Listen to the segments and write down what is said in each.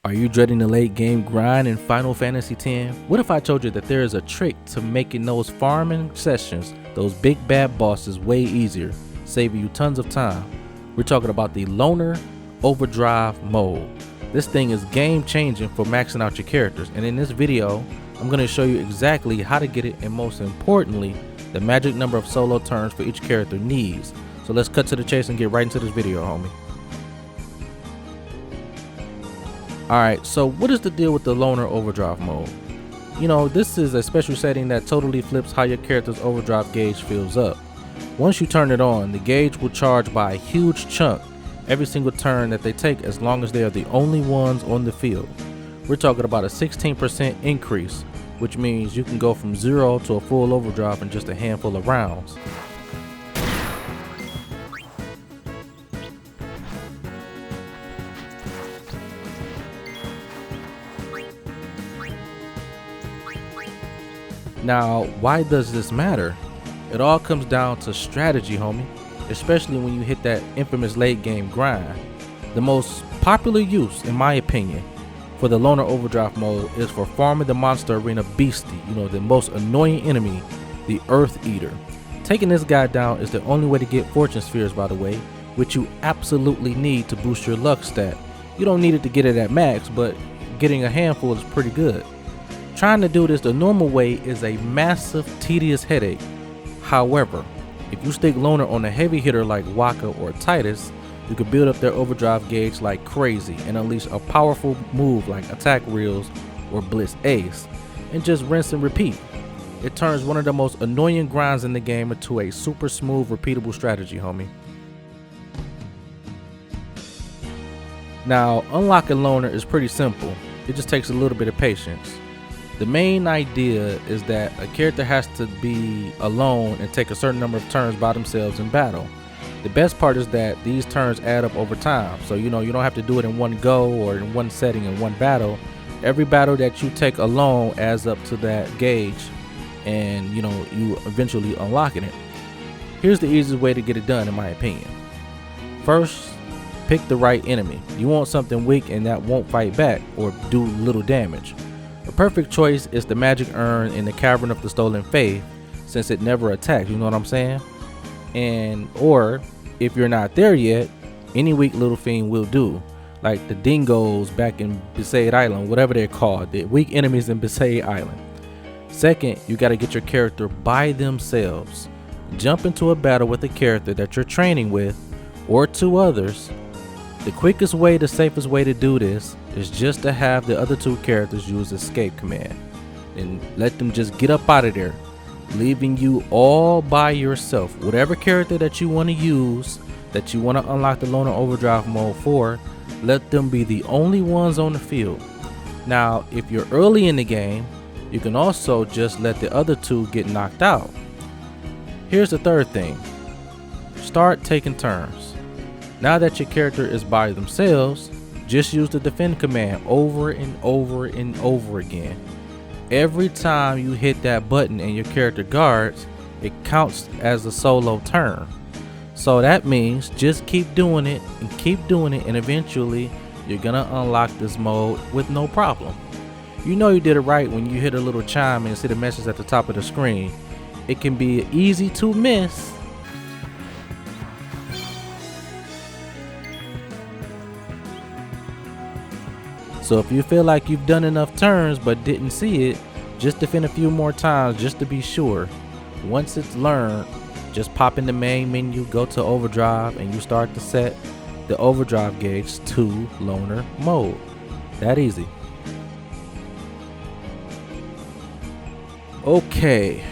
Are you dreading the late game grind in Final Fantasy X? What if I told you that there is a trick to making those farming sessions, those big bad bosses, way easier, saving you tons of time? We're talking about the Loner Overdrive Mode. This thing is game changing for maxing out your characters, and in this video I'm going to show you exactly how to get it, and most importantly the magic number of solo turns for each character needs. So let's cut to the chase and get right into this video, homie. Alright, so what is the deal with the Loner Overdrive Mode? You know, this is a special setting that totally flips how your character's overdrive gauge fills up. Once you turn it on, the gauge will charge by a huge chunk every single turn that they take, as long as they are the only ones on the field. We're talking about a 16% increase, which means you can go from 0 to a full overdrive in just a handful of rounds. Now, why does this matter? It all comes down to strategy, homie, especially when you hit that infamous late game grind. The most popular use, in my opinion, for the Loner Overdrive Mode is for farming the monster arena beastie, the most annoying enemy, the Earth Eater. Taking this guy down is the only way to get fortune spheres, by the way, which you absolutely need to boost your luck stat. You don't need it to get it at max, but getting a handful is pretty good. Trying to do this the normal way is a massive, tedious headache. However, if you stick Loner on a heavy hitter like Waka or Titus, you can build up their overdrive gauge like crazy and unleash a powerful move like Attack Reels or Blitz Ace, and just rinse and repeat. It turns one of the most annoying grinds in the game into a super smooth, repeatable strategy, homie. Now, unlocking Loner is pretty simple. It just takes a little bit of patience. The main idea is that a character has to be alone and take a certain number of turns by themselves in battle. The best part is that these turns add up over time, so you don't have to do it in one go or in one setting in one battle. Every battle that you take alone adds up to that gauge, and you eventually unlocking it. Here's the easiest way to get it done, in my opinion. First, pick the right enemy. You want something weak and that won't fight back or do little damage. A perfect choice is the magic urn in the Cavern of the Stolen Faith, since it never attacks, you know what I'm saying? Or if you're not there yet, any weak little fiend will do, like the dingoes back in Besaid Island, whatever they're called, the weak enemies in Besaid Island. Second, you got to get your character by themselves. Jump into a battle with a character that you're training with, or two others. The quickest way, the safest way to do this is just to have the other two characters use escape command and let them just get up out of there, leaving you all by yourself. Whatever character that you want to use, that you want to unlock the Loner Overdrive Mode for, let them be the only ones on the field. Now, if you're early in the game, you can also just let the other two get knocked out. Here's the third thing. Start taking turns. Now that your character is by themselves, just use the defend command over and over and over again. Every time you hit that button and your character guards, it counts as a solo turn. So that means just keep doing it and keep doing it, and eventually you're gonna unlock this mode with no problem. You know you did it right when you hit a little chime and see the message at the top of the screen. It can be easy to miss. So if you feel like you've done enough turns but didn't see it, just defend a few more times just to be sure. Once it's learned, just pop in the main menu, go to overdrive, and you start to set the overdrive gauge to Loner mode. That easy. Okay,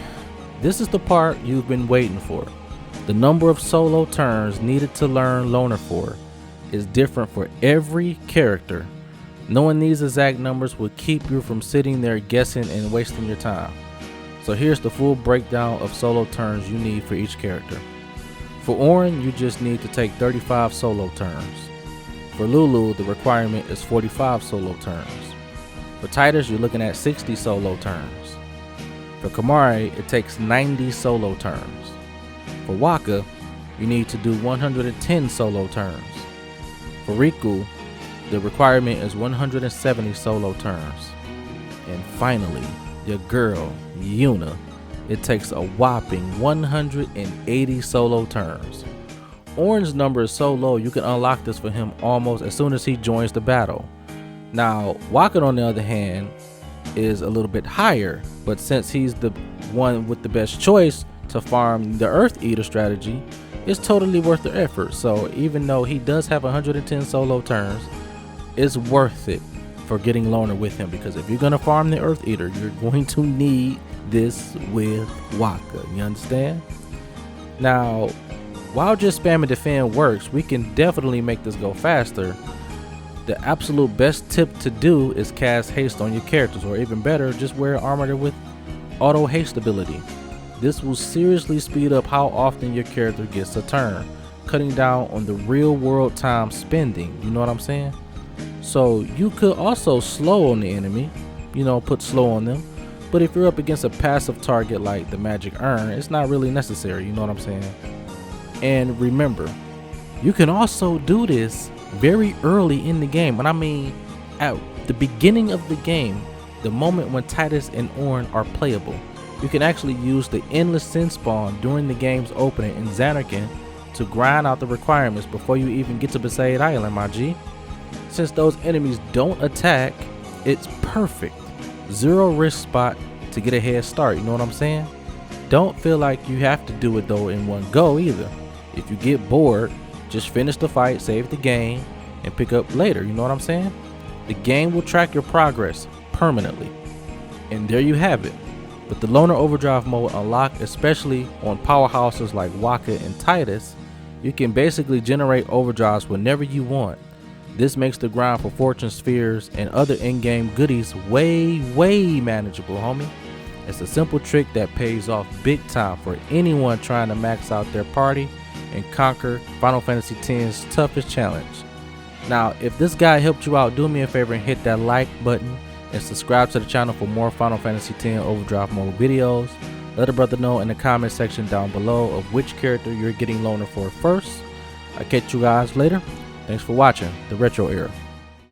this is the part you've been waiting for. The number of solo turns needed to learn Loner for is different for every character. Knowing these exact numbers will keep you from sitting there guessing and wasting your time. So here's the full breakdown of solo turns you need for each character. For Auron, you just need to take 35 solo turns. For Lulu, the requirement is 45 solo turns. For Titus, you're looking at 60 solo turns. For Kamari, it takes 90 solo turns. For Waka, you need to do 110 solo turns. For Riku, The requirement is 170 solo turns. And finally, your girl, Yuna. It takes a whopping 180 solo turns. Orange's number is so low you can unlock this for him almost as soon as he joins the battle. Now, Waka on the other hand is a little bit higher, but since he's the one with the best choice to farm the Earth Eater strategy, it's totally worth the effort. So even though he does have 110 solo turns, it's worth it for getting Loner with him, because if you're gonna farm the Earth Eater, you're going to need this with Waka. You understand? Now, while just spamming defend works, we can definitely make this go faster. The absolute best tip to do is cast haste on your characters, or even better, just wear armor with auto haste ability. This will seriously speed up how often your character gets a turn, cutting down on the real world time spending. You know what I'm saying? So you could also slow on the enemy, put slow on them. But if you're up against a passive target like the magic urn, it's not really necessary. You know what I'm saying? And remember, you can also do this very early in the game. And I mean, at the beginning of the game, the moment when Titus and Ornn are playable, you can actually use the endless sin spawn during the game's opening in Zanarkand to grind out the requirements before you even get to Besaid Island, my G. Since those enemies don't attack, it's perfect. Zero risk spot to get a head start, you know what I'm saying? Don't feel like you have to do it though in one go either. If you get bored, just finish the fight, save the game, and pick up later, you know what I'm saying? The game will track your progress permanently. And there you have it. With the Loner Overdrive mode unlocked, especially on powerhouses like Waka and Titus, you can basically generate overdrives whenever you want. This makes the grind for fortune spheres and other in-game goodies way manageable, homie. It's a simple trick that pays off big time for anyone trying to max out their party and conquer Final Fantasy X's toughest challenge. Now, if this guide helped you out, do me a favor and hit that like button and subscribe to the channel for more Final Fantasy X Overdrive mode videos. Let a brother know in the comment section down below of which character you're getting Loner for first. I'll catch you guys later. Thanks for watching The Retro Era.